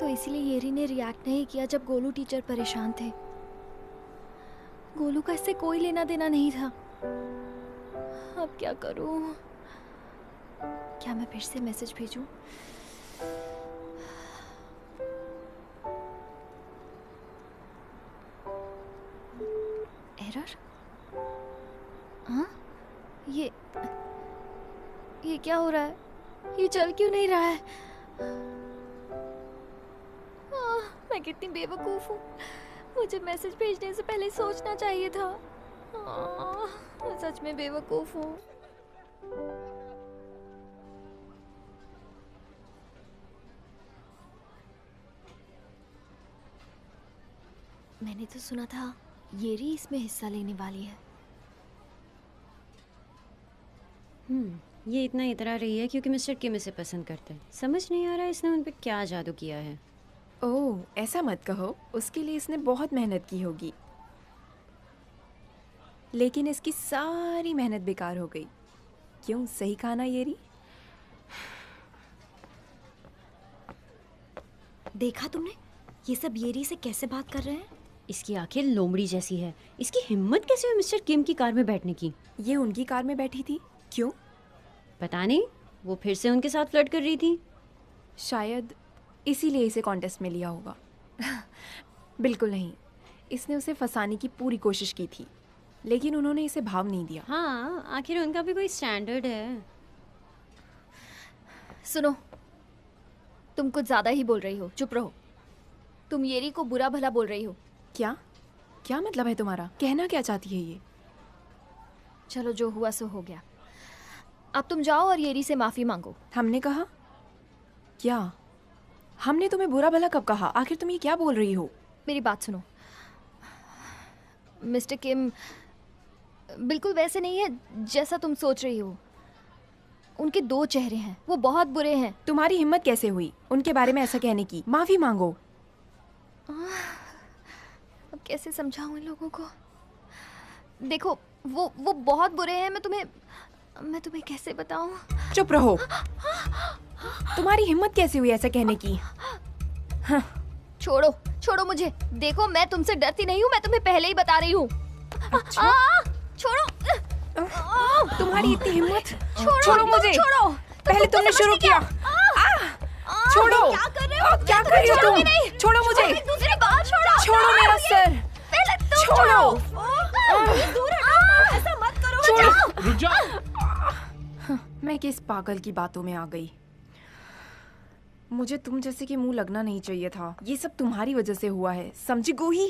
तो इसीलिए येरी ने रिएक्ट नहीं किया जब गोलू टीचर परेशान थे। गोलू का इससे कोई लेना देना नहीं था। अब क्या करूं? क्या मैं फिर से मैसेज भेजूं? एरर? हाँ? ये क्या हो रहा है? ये चल क्यों नहीं रहा है? मैं कितनी बेवकूफ हूँ। मुझे मैसेज भेजने से पहले सोचना चाहिए था। मैं सच में बेवकूफ हूँ। मैंने तो सुना था येरी इसमें हिस्सा लेने वाली है। ये इतना इतरा रही है क्योंकि मिस्टर किम इसे पसंद करते हैं। समझ नहीं आ रहा है इसने उन पे क्या जादू किया है। ओह, ऐसा मत कहो। उसके लिए इसने बहुत मेहनत की होगी, लेकिन इसकी सारी मेहनत बेकार हो गई। क्यों, सही कहा ना येरी? देखा तुमने ये सब येरी से कैसे बात कर रहे हैं? इसकी आखिर लोमड़ी जैसी है। इसकी हिम्मत कैसे हुई मिस्टर किम की कार में बैठने की? ये उनकी कार में बैठी थी। क्यों? पता नहीं, वो फिर से उनके साथ फ्लर्ट कर रही थी। शायद इसीलिए इसे कॉन्टेस्ट में लिया होगा। बिल्कुल नहीं, इसने उसे फंसाने की पूरी कोशिश की थी, लेकिन उन्होंने इसे भाव नहीं दिया। हाँ, आखिर उनका भी कोई स्टैंडर्ड है। सुनो, तुम कुछ ज्यादा ही बोल रही हो। चुप रहो। तुम येरी को बुरा भला बोल रही हो। क्या क्या मतलब है तुम्हारा? कहना क्या चाहती है ये? चलो, जो हुआ सो हो गया। अब तुम जाओ और येरी से माफी मांगो। हमने कहा क्या? हमने तुम्हें बुरा भला कब कहा? आखिर तुम ये क्या बोल रही हो? मेरी बात सुनो। मिस्टर किम बिल्कुल वैसे नहीं है जैसा तुम सोच रही हो। उनके दो चेहरे हैं, वो बहुत बुरे हैं। तुम्हारी हिम्मत कैसे हुई उनके बारे में ऐसा कहने की? माफी मांगो। अब कैसे समझाऊं इन लोगों को? देखो, वो बहुत बुरे हैं। मैं तुम्हें कैसे बताऊं? चुप रहो। तुम्हारी हिम्मत कैसे हुई ऐसा कहने की? हाँ। छोड़ो मुझे। देखो, मैं तुमसे डरती नहीं हूँ। मैं तुम्हें पहले ही बता रही हूँ। अच्छा? छोड़ो। तुम्हारी इतनी हिम्मत? छोड़ो मुझे। छोड़ो। पहले तुमने शुरू किया। छोड़ो। क्या कर रहे हो? क्या कर रही हो तुम? छोड़ो मुझे। दूसरी बात छोड़ो। छोड़ो मेरा सर। पहले तुम छोड़ो। दूर हटो। ऐसा मत करो। छोड़ो। रुक जा। मैं किस पागल की बातों में आ गई। मुझे तुम जैसे कि मुंह लगना नहीं चाहिए था। ये सब तुम्हारी वजह से हुआ है, समझी गोही?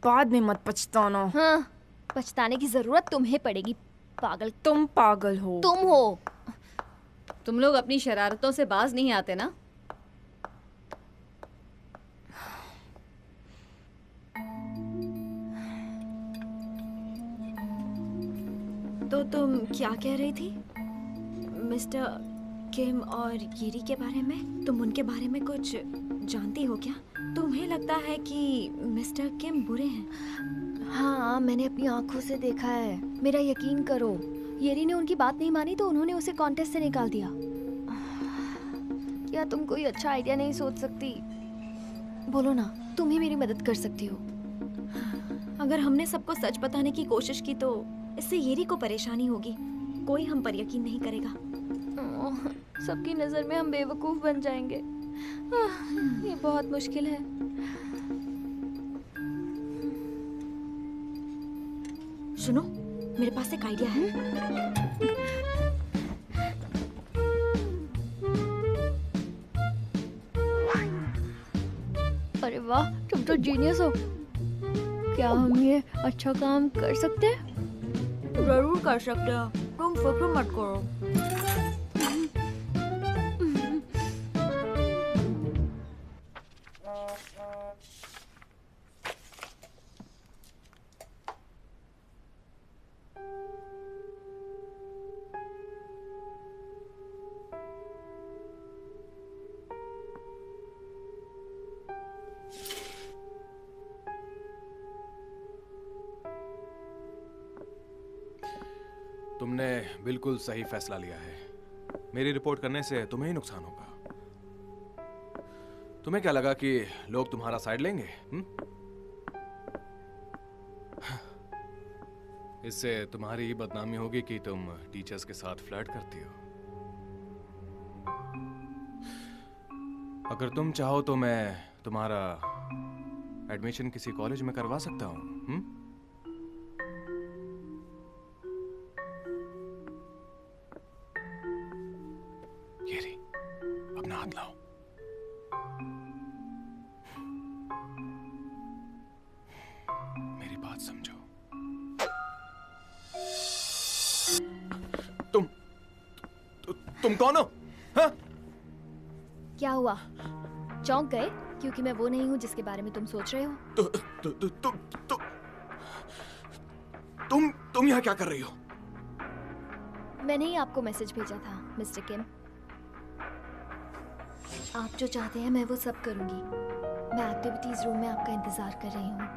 बाद में मत पछताना। हाँ, पछताने की जरूरत तुम्हें पड़ेगी, पागल। तुम पागल हो। तुम हो। तुम लोग अपनी शरारतों से बाज नहीं आते ना। तो तुम क्या कह रही थी मिस्टर किम और येरी के बारे में? तुम उनके बारे में कुछ जानती हो क्या? तुम्हें लगता है कि मिस्टर किम बुरे हैं? हाँ, मैंने अपनी आंखों से देखा है। मेरा यकीन करो। येरी ने उनकी बात नहीं मानी तो उन्होंने उसे कॉन्टेस्ट से निकाल दिया। क्या तुम कोई अच्छा आइडिया नहीं सोच सकती? बोलो ना, तुम ही मेरी मदद कर सकती हो। अगर हमने सबको सच बताने की कोशिश की तो इससे येरी को परेशानी होगी। कोई हम पर यकीन नहीं करेगा। सबकी नजर में हम बेवकूफ बन जाएंगे। ये बहुत मुश्किल है। सुनो, मेरे पास एक आइडिया है। अरे वाह, तुम तो जीनियस हो। क्या हम ये अच्छा काम कर सकते हैं? जरूर कर सकते हो। तुम फिक्र मत करो। तुमने बिल्कुल सही फैसला लिया है। मेरी रिपोर्ट करने से तुम्हें ही नुकसान होगा। तुम्हें क्या लगा कि लोग तुम्हारा साइड लेंगे? इससे तुम्हारी ही बदनामी होगी कि तुम टीचर्स के साथ फ्लर्ट करती हो। अगर तुम चाहो तो मैं तुम्हारा एडमिशन किसी कॉलेज में करवा सकता हूँ। गेरी, अपना हाथ लाओ। मेरी बात समझो। तुम कौन हो? हाँ? क्या हुआ? चौंक गए क्योंकि मैं वो नहीं हूँ जिसके बारे में तुम सोच रहे हो? तुम यहाँ क्या कर रही हो? मैंने ही आपको मैसेज भेजा था मिस्टर किम। आप जो चाहते हैं मैं वो सब करूंगी। मैं एक्टिविटीज रूम में आपका इंतजार कर रही हूँ।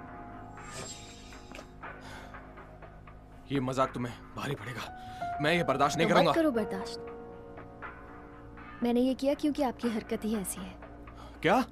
ये मजाक तुम्हें भारी पड़ेगा। मैं ये बर्दाश्त नहीं तो करूंगा। मत करो बर्दाश्त। मैंने ये किया क्योंकि आपकी हरकत ही ऐसी है। क्या?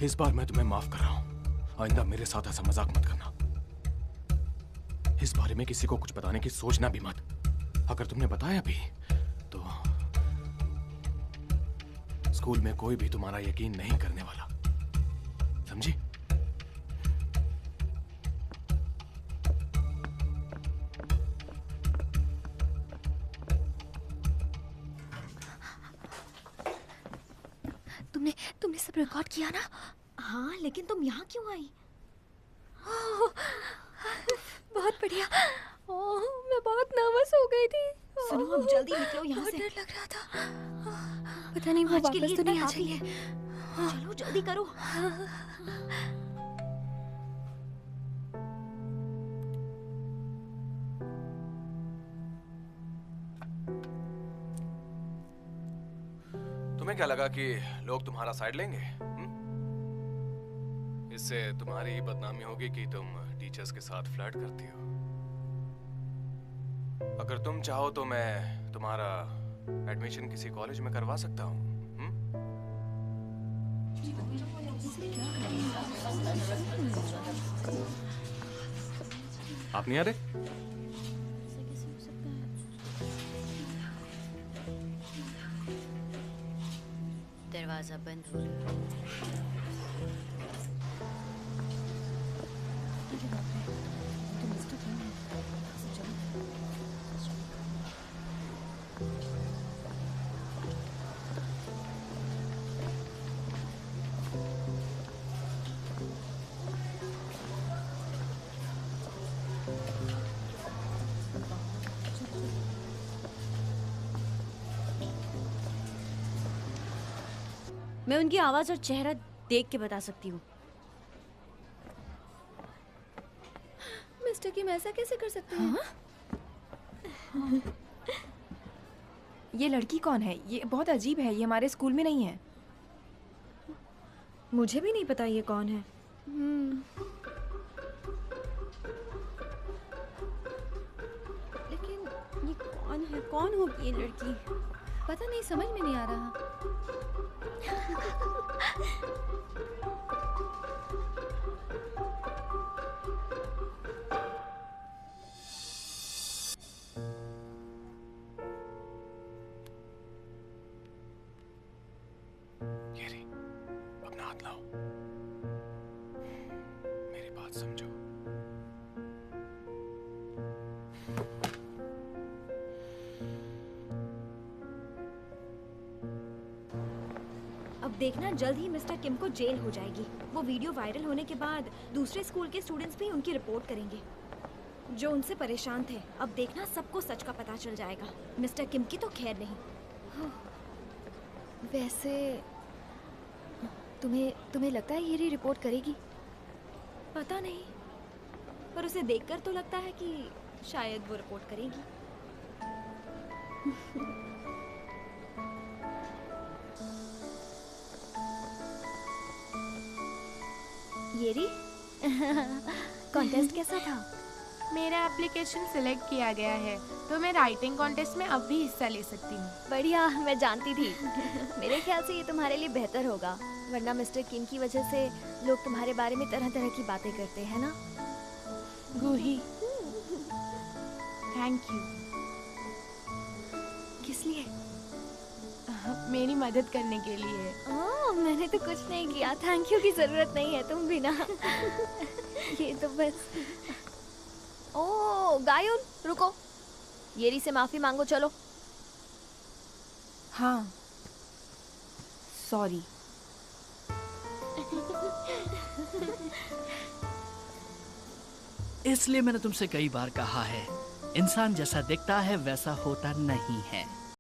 इस बार मैं तुम्हें माफ कर रहा हूं। आइंदा मेरे साथ ऐसा मजाक मत करना। इस बारे में किसी को कुछ बताने की सोचना भी मत। अगर तुमने बताया भी तो स्कूल में कोई भी तुम्हारा यकीन नहीं करने वाला, समझी? तुमने सब रिकॉर्ड किया ना? हाँ, लेकिन तुम यहाँ क्यों आई? बहुत बढ़िया। मैं बहुत नर्वस हो गई थी। सुनो, अब जल्दी निकलो यहाँ से। डर लग रहा था। पता नहीं वो आज के लिए वापस तो नहीं इतना आ काफी जाएंगे। है। चलो जल्दी करो। तुम्हें क्या लगा कि लोग तुम्हारा साइड लेंगे? इससे तुम्हारी ही बदनामी होगी कि तुम टीचर्स के साथ फ्लर्ट करती हो। अगर तुम चाहो तो मैं तुम्हारा एडमिशन किसी कॉलेज में करवा सकता हूँ। आप नहीं आ रहे? दरवाजा बंद हो रहा है। मैं उनकी आवाज और चेहरा देख के बता सकती हूँ। मिस्टर किम ऐसा कैसे कर सकते हैं? ये लड़की कौन है? ये बहुत अजीब है। ये हमारे स्कूल में नहीं है। मुझे भी नहीं पता ये कौन है। लेकिन ये कौन है? कौन होगी ये लड़की? पता नहीं, समझ में नहीं आ रहा। गेरी, अपना हाथ लाओ। मेरी बात समझो। अब देखना, जल्द ही मिस्टर किम को जेल हो जाएगी। वो वीडियो वायरल होने के बाद दूसरे स्कूल के स्टूडेंट्स भी उनकी रिपोर्ट करेंगे जो उनसे परेशान थे। अब देखना, सबको सच का पता चल जाएगा। मिस्टर किम की तो खैर नहीं। वैसे तुम्हें लगता है ये रिपोर्ट करेगी? पता नहीं, पर उसे देखकर तो लगता है कि शायद वो रिपोर्ट करेगी। येरी कॉन्टेस्ट कैसा था? मेरा एप्लीकेशन सिलेक्ट किया गया है तो मैं राइटिंग कॉन्टेस्ट में अब भी हिस्सा ले सकती हूँ। बढ़िया, मैं जानती थी। मेरे ख्याल से ये तुम्हारे लिए बेहतर होगा, वरना मिस्टर किम की वजह से लोग तुम्हारे बारे में तरह तरह की बातें करते हैं ना। गूही, थैंक यू। किस लिए? मेरी मदद करने के लिए। मैंने तो कुछ नहीं किया, थैंक यू की जरूरत नहीं है, तुम भी ना। ये तो बस। ओ गायुन, रुको, येरी से माफी मांगो, चलो। हाँ, सॉरी। इसलिए मैंने तुमसे कई बार कहा है, इंसान जैसा दिखता है वैसा होता नहीं है।